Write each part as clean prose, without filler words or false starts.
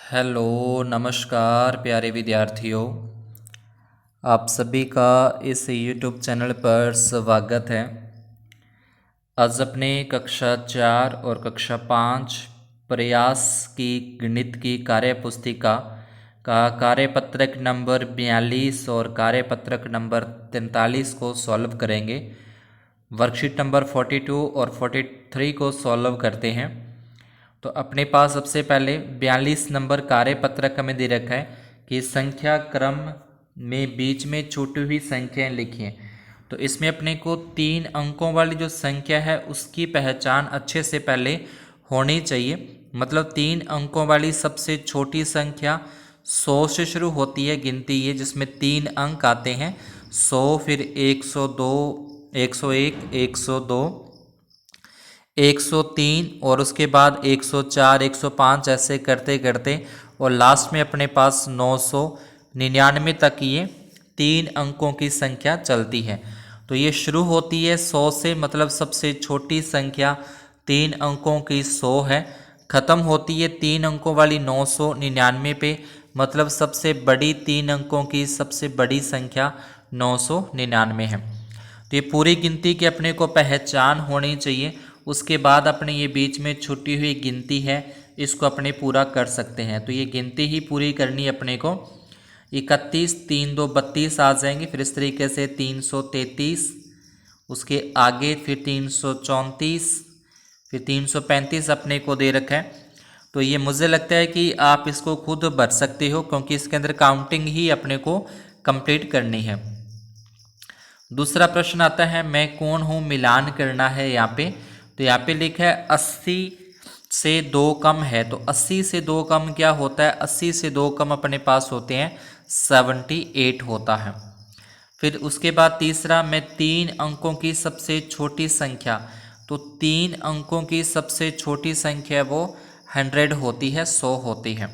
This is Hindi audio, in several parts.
हेलो नमस्कार प्यारे विद्यार्थियों। आप सभी का इस यूट्यूब चैनल पर स्वागत है। आज अपने कक्षा 4 और कक्षा 5 प्रयास की गणित की कार्यपुस्तिका का कार्यपत्रक नंबर 42 और कार्यपत्रक नंबर 43 को सॉल्व करेंगे। वर्कशीट नंबर 42 और 43 को सॉल्व करते हैं। तो अपने पास सबसे पहले 42 नंबर कार्यपत्रक हमें दे रखा है कि संख्या क्रम में बीच में छूटी हुई संख्याएं लिखिए। तो इसमें अपने को 3 अंकों वाली जो संख्या है उसकी पहचान अच्छे से पहले होनी चाहिए। मतलब 3 अंकों वाली सबसे छोटी संख्या 100 से शुरू होती है, गिनती ये जिसमें 3 अंक आते हैं 100, फिर 102, 101, 102, 103 और उसके बाद 104, 105 ऐसे करते करते और लास्ट में अपने पास 999 तक ये 3 अंकों की संख्या चलती है। तो ये शुरू होती है 100 से, मतलब सबसे छोटी संख्या 3 अंकों की 100 है। ख़त्म होती है 3 अंकों वाली 999 पे, मतलब सबसे बड़ी 3 अंकों की सबसे बड़ी संख्या 999 है। तो ये पूरी गिनती की अपने को पहचान होनी चाहिए। उसके बाद अपने ये बीच में छुट्टी हुई गिनती है, इसको अपने पूरा कर सकते हैं। तो ये गिनती ही पूरी करनी है अपने को। 31, 3 2 32 आ जाएंगे, फिर इस तरीके से 333, उसके आगे फिर 334, फिर 335 अपने को दे रखा है। तो ये मुझे लगता है कि आप इसको खुद भर सकते हो, क्योंकि इसके अंदर काउंटिंग ही अपने को कंप्लीट करनी है। दूसरा प्रश्न आता है मैं कौन हूँ, मिलान करना है यहाँ पे। तो यहाँ पे लिखा है 80 से 2 कम है। तो 80 से 2 कम क्या होता है? 80 से 2 कम अपने पास होते हैं 78 होता है। फिर उसके बाद तीसरा, मैं 3 अंकों की सबसे छोटी संख्या। तो 3 अंकों की सबसे छोटी संख्या वो 100 होती है, 100 होती है।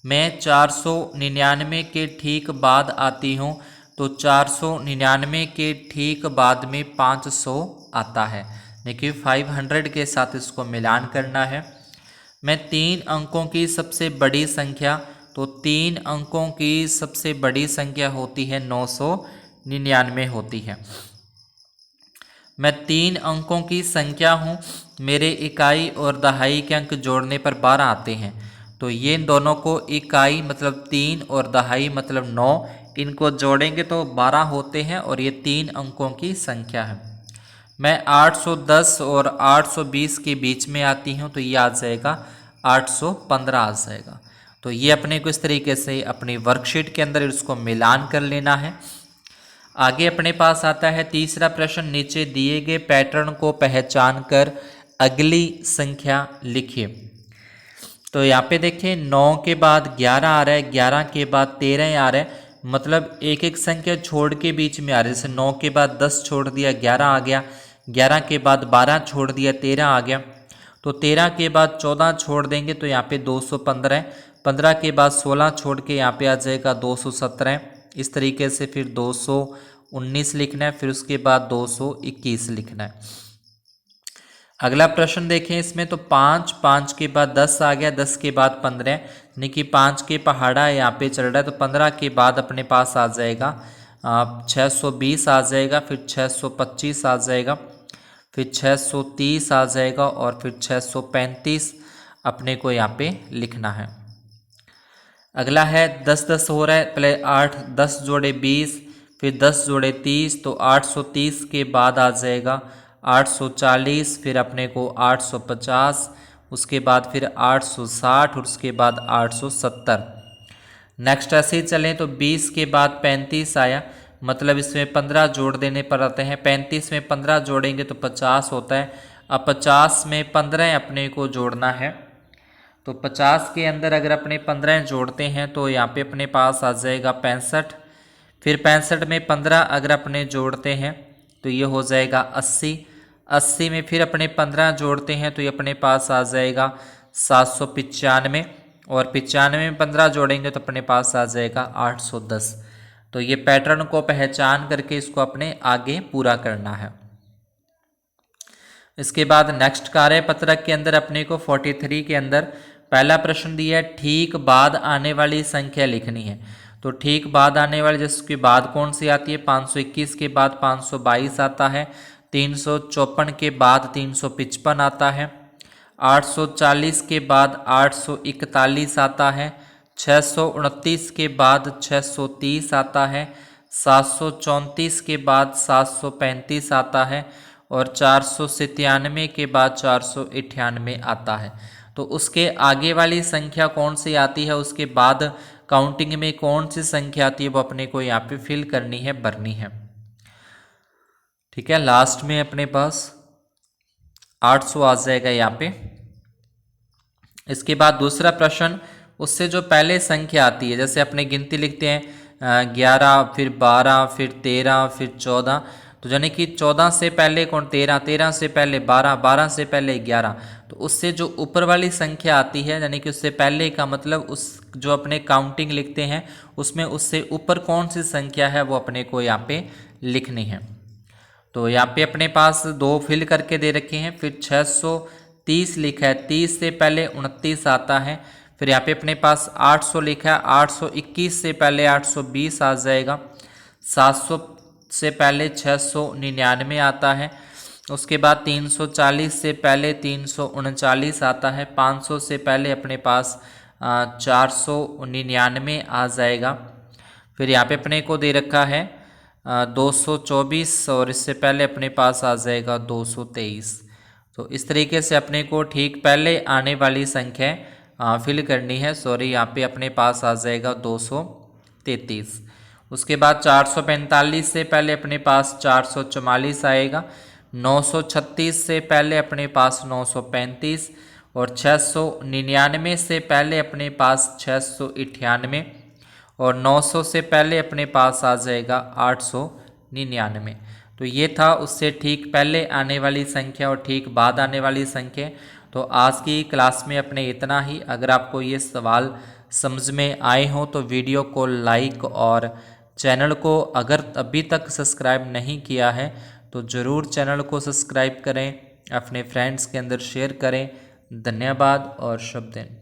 मैं 499 के ठीक बाद आती हूँ। तो 499 के ठीक बाद में 500 आता है। देखिए 500 के साथ इसको मिलान करना है। मैं 3 अंकों की सबसे बड़ी संख्या। तो 3 अंकों की सबसे बड़ी संख्या होती है 999 होती है। मैं 3 अंकों की संख्या हूँ, मेरे इकाई और दहाई के अंक जोड़ने पर 12 आते हैं। तो ये दोनों को इकाई मतलब 3 और दहाई मतलब 9, इनको जोड़ेंगे तो 12 होते हैं और ये 3 अंकों की संख्या है। मैं 810 और 820 के बीच में आती हूँ। तो ये आ जाएगा 815 आ जाएगा। तो ये अपने को इस तरीके से अपनी वर्कशीट के अंदर इसको मिलान कर लेना है। आगे अपने पास आता है तीसरा प्रश्न, नीचे दिए गए पैटर्न को पहचान कर अगली संख्या लिखिए। तो यहाँ पे देखिए 9 के बाद 11 आ रहा है, 11 के बाद 13 आ रहा है, मतलब एक एक संख्या छोड़ के बीच में आ रही है। जैसे 9 के बाद 10 छोड़ दिया 11 आ गया, 11 के बाद 12 छोड़ दिया 13 आ गया। तो 13 के बाद 14 छोड़ देंगे तो यहाँ पे 215 है, 15 के बाद 16 छोड़ के यहाँ पे आ जाएगा 217। इस तरीके से फिर 219 लिखना है, फिर उसके बाद 221 लिखना है। अगला प्रश्न देखें इसमें, तो 5, 5 के बाद 10 आ गया, 10 के बाद 15, यानी कि 5 के पहाड़ा यहाँ पे चल रहा है। तो 15 के बाद अपने पास आ जाएगा 620 आ जाएगा, फिर 625 आ जाएगा, फिर 630 आ जाएगा और फिर 635 अपने को यहाँ पे लिखना है। अगला है 10 10 हो रहा है, पहले 8 10 जोड़े 20, फिर 10 जोड़े 30, तो 830 के बाद आ जाएगा 840, फिर अपने को 850, उसके बाद फिर 860 और उसके बाद 870। नेक्स्ट ऐसे ही चलें तो 20 के बाद 35 आया, मतलब इसमें 15 जोड़ देने पर आते हैं। 35 में 15 जोड़ेंगे तो 50 होता है। अब 50 में 15 अपने को जोड़ना है। तो 50 के अंदर अगर अपने 15 जोड़ते हैं तो यहाँ पे अपने पास आ जाएगा 65। फिर 65 में 15 अगर अपने जोड़ते हैं तो ये हो जाएगा 80। 80 में फिर अपने 15 जोड़ते हैं तो ये अपने पास आ जाएगा 795, और 95 में 15 जोड़ेंगे तो अपने पास आ जाएगा 810। तो ये पैटर्न को पहचान करके इसको अपने आगे पूरा करना है। इसके बाद नेक्स्ट कार्यपत्रक के अंदर अपने को 43 के अंदर पहला प्रश्न दिया है ठीक बाद आने वाली संख्या लिखनी है। तो ठीक बाद आने वाली जिसके बाद कौन सी आती है, 521 के बाद 522 आता है, 354 के बाद 355 आता है, 840 के बाद 841 आता है, 629 के बाद 630 आता है, 734 के बाद 735 आता है और 497 के बाद 498 आता है। तो उसके आगे वाली संख्या कौन सी आती है, उसके बाद काउंटिंग में कौन सी संख्या आती है, वो अपने को यहाँ पे फिल करनी है, भरनी है। ठीक है, लास्ट में अपने पास 800 आ जाएगा यहाँ पे। इसके बाद दूसरा प्रश्न, उससे जो पहले संख्या आती है, जैसे अपने गिनती लिखते हैं 11 फिर 12 फिर 13 फिर 14, तो यानी कि 14 से पहले कौन 13, 13 से पहले 12, 12 से पहले 11, तो उससे जो ऊपर वाली संख्या आती है यानी कि उससे पहले का मतलब उस जो अपने काउंटिंग लिखते हैं उसमें उससे ऊपर कौन सी संख्या है वो अपने को यहाँ पे लिखनी है। तो यहाँ पे अपने पास 2 फिल करके दे रखे हैं, फिर 630 लिखा है, 30 से पहले 29 आता है, फिर यहाँ पे अपने पास 800 लिखा है, 821 से पहले 820 आ जाएगा, 700 से पहले 699 आता है, उसके बाद 340 से पहले 339 आता है, 500 से पहले अपने पास 499 आ जाएगा, फिर यहाँ पे अपने को दे रखा है 224 और इससे पहले अपने पास आ जाएगा 223। तो इस तरीके से अपने को ठीक पहले आने वाली संख्या फिल करनी है। सॉरी, यहाँ पे अपने पास आ जाएगा 233। उसके बाद 445 से पहले अपने पास 444 आएगा, 936 से पहले अपने पास 935 और 699 से पहले अपने पास 698 और 900 से पहले अपने पास आ जाएगा 899। तो ये था उससे ठीक पहले आने वाली संख्या और ठीक बाद आने वाली संख्या। तो आज की क्लास में अपने इतना ही। अगर आपको ये सवाल समझ में आए हों तो वीडियो को लाइक और चैनल को अगर अभी तक सब्सक्राइब नहीं किया है तो ज़रूर चैनल को सब्सक्राइब करें, अपने फ्रेंड्स के अंदर शेयर करें। धन्यवाद और शुभ दिन।